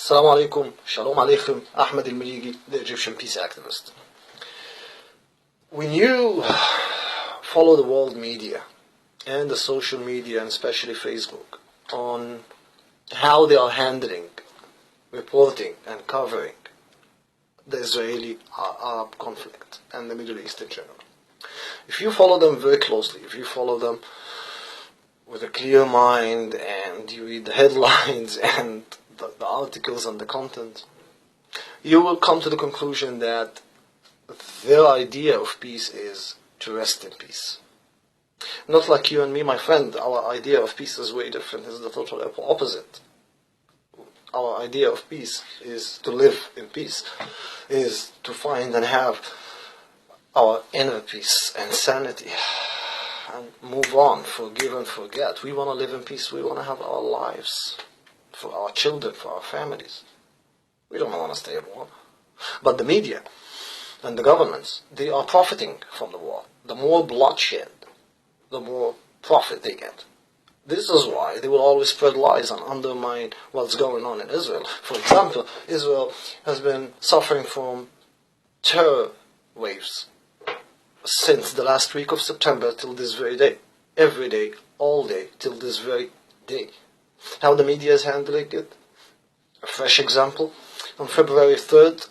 Assalamu alaikum, shalom alaikum, Ahmad al-Malighi, the Egyptian peace activist. When you follow the world media and the social media, and especially Facebook, on how they are handling, reporting and covering the Israeli-Arab conflict and the Middle East in general, if you follow them very closely, if you follow them with a clear mind and you read the headlines and the articles and the content, you will come to the conclusion that their idea of peace is to rest in peace. Not like you and me, my friend. Our idea of peace is way different. It's the total opposite. Our idea of peace is to live in peace, is to find and have our inner peace and sanity, and move on, forgive and forget. We want to live in peace. We want to have our lives for our children, for our families. We don't want to stay at war. But the media and the governments, they are profiting from the war. The more bloodshed, the more profit they get. This is why they will always spread lies and undermine what's going on in Israel. For example, Israel has been suffering from terror waves since the last week of September till this very day. Every day, all day, till this very day. How the media is handling it? A fresh example. On February 3rd,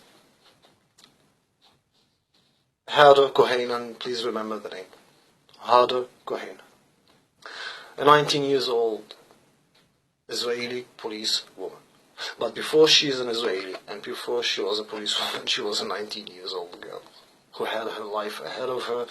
Harder Kohanan, please remember the name. Harder Kohanan. A 19 years old Israeli police woman. But before she is an Israeli and before she was a police woman, she was a 19 years old girl who had her life ahead of her.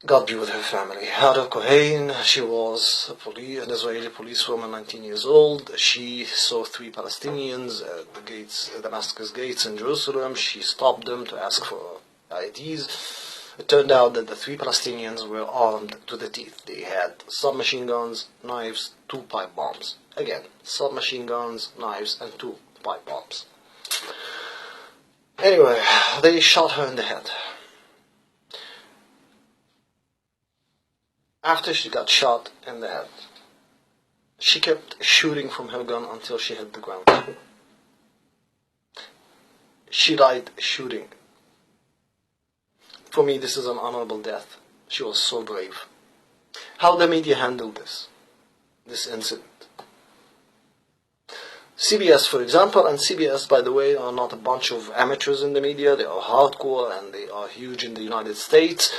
God be with her family. Harder Kohanan, she was an Israeli policewoman, 19 years old. She saw 3 Palestinians at the gates, Damascus gates in Jerusalem. She stopped them to ask for IDs. It turned out that the 3 Palestinians were armed to the teeth. They had submachine guns, knives, 2 pipe bombs. Again, submachine guns, knives, and 2 pipe bombs. Anyway, they shot her in the head. After she got shot in the head, she kept shooting from her gun until she hit the ground. She died shooting. For me, this is an honorable death. She was so brave. How the media handled this incident. CBS, for example, and CBS, by the way, are not a bunch of amateurs in the media. They are hardcore and they are huge in the United States.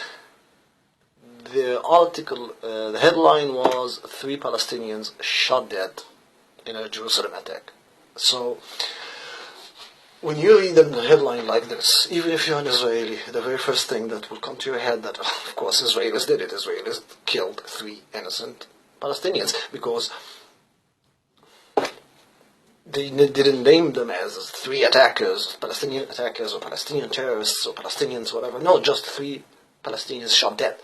The article, the headline was 3 Palestinians shot dead in a Jerusalem attack. So, when you read a headline like this, even if you're an Israeli, the very first thing that will come to your head that, of course, Israelis did it. Israelis killed 3 innocent Palestinians because they didn't name them as 3 attackers, Palestinian attackers or Palestinian terrorists or Palestinians, whatever. No, just 3 Palestinians shot dead.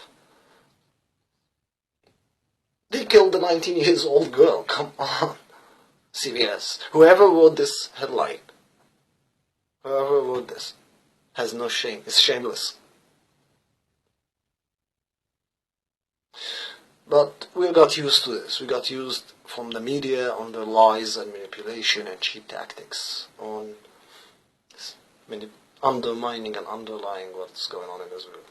They killed a 19 years old girl. Come on. CBS. Whoever wrote this headline, whoever wrote this, has no shame. Is shameless. But we got used to this. We got used from the media on their lies and manipulation and cheap tactics on undermining and underlying what's going on in Israel.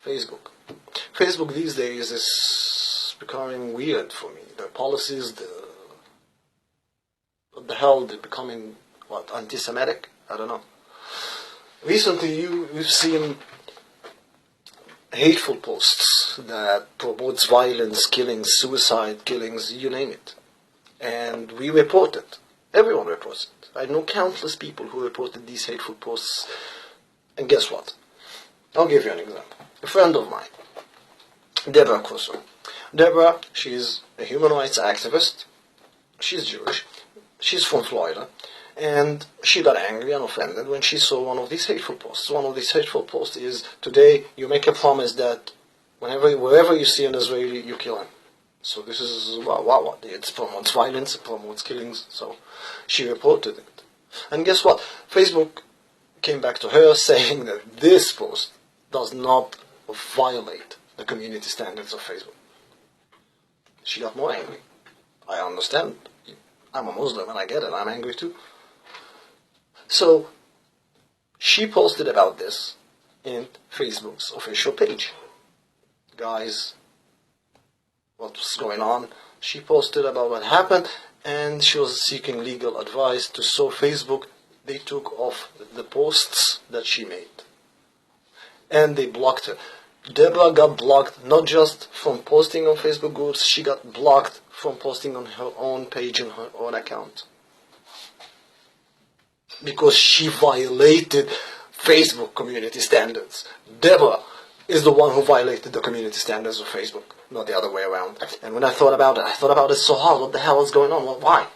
Facebook these days is becoming weird for me. Their policies, what the hell, they're becoming, anti-Semitic? I don't know. Recently we've seen hateful posts that promotes violence, killings, suicide killings, you name it. And we report it. Everyone reports it. I know countless people who reported these hateful posts. And guess what? I'll give you an example. A friend of mine, Deborah Koso. Deborah, she's a human rights activist. She's Jewish. She's from Florida. And she got angry and offended when she saw one of these hateful posts. One of these hateful posts is, today you make a promise that wherever you see an Israeli, you kill him. So this is, wow, it promotes violence, it promotes killings. So she reported it. And guess what? Facebook came back to her saying that this post does not violate the community standards of Facebook. She got more angry. I understand. I'm a Muslim and I get it. I'm angry too. So she posted about this in Facebook's official page. Guys, what's going on? She posted about what happened, and she was seeking legal advice to sue Facebook. They took off the posts that she made, and they blocked her. Deborah got blocked not just from posting on Facebook groups, she got blocked from posting on her own page and her own account. Because she violated Facebook community standards. Deborah is the one who violated the community standards of Facebook, not the other way around. And when I thought about it so hard. What the hell is going on? Well, why?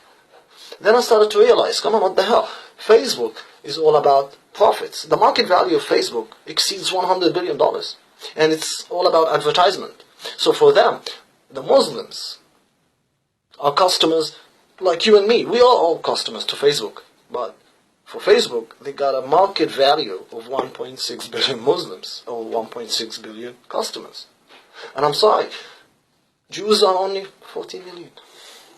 Then I started to realize, come on, what the hell? Facebook is all about profits. The market value of Facebook exceeds $100 billion. And it's all about advertisement. So for them, the Muslims are customers like you and me. We are all customers to Facebook. But for Facebook, they got a market value of 1.6 billion Muslims, or 1.6 billion customers. And I'm sorry, Jews are only 14 million.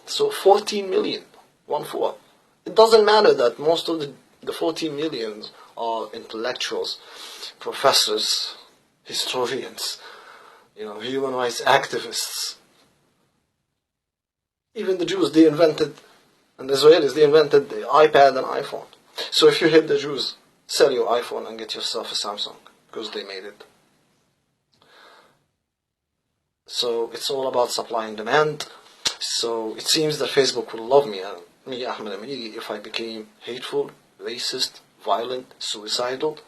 So 14 million, 1-4. It doesn't matter that most of the 14 millions are intellectuals, professors, historians, human rights activists. Even the Jews, and the Israelis, they invented the iPad and iPhone. So if you hate the Jews, sell your iPhone and get yourself a Samsung, because they made it. So it's all about supply and demand. So it seems that Facebook will love me, Ahmad al-Maliki, if I became hateful, racist, violent, suicidal.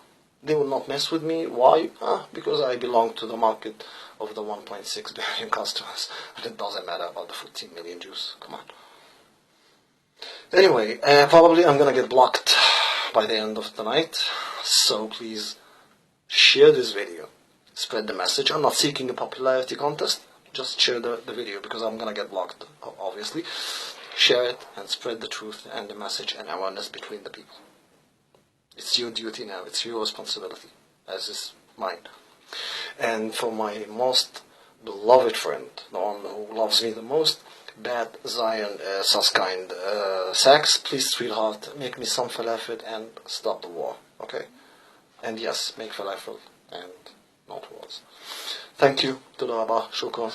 They will not mess with me. Why? Because I belong to the market of the 1.6 billion customers. And it doesn't matter about the 14 million Jews. Come on. Anyway, probably I'm going to get blocked by the end of the night. So please share this video. Spread the message. I'm not seeking a popularity contest. Just share the video, because I'm going to get blocked, obviously. Share it and spread the truth and the message and awareness between the people. It's your duty now. It's your responsibility, as is mine. And for my most beloved friend, the one who loves me the most, Bad Zion Saskind Sachs, please, sweetheart, make me some falafel and stop the war, okay? And yes, make falafel and not wars. Thank you. Toda Rabba. Shukran.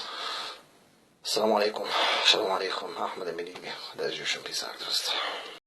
Assalamu alaikum. Shalom alaikum. Ahmad al-Maliki, the Egyptian peace activist.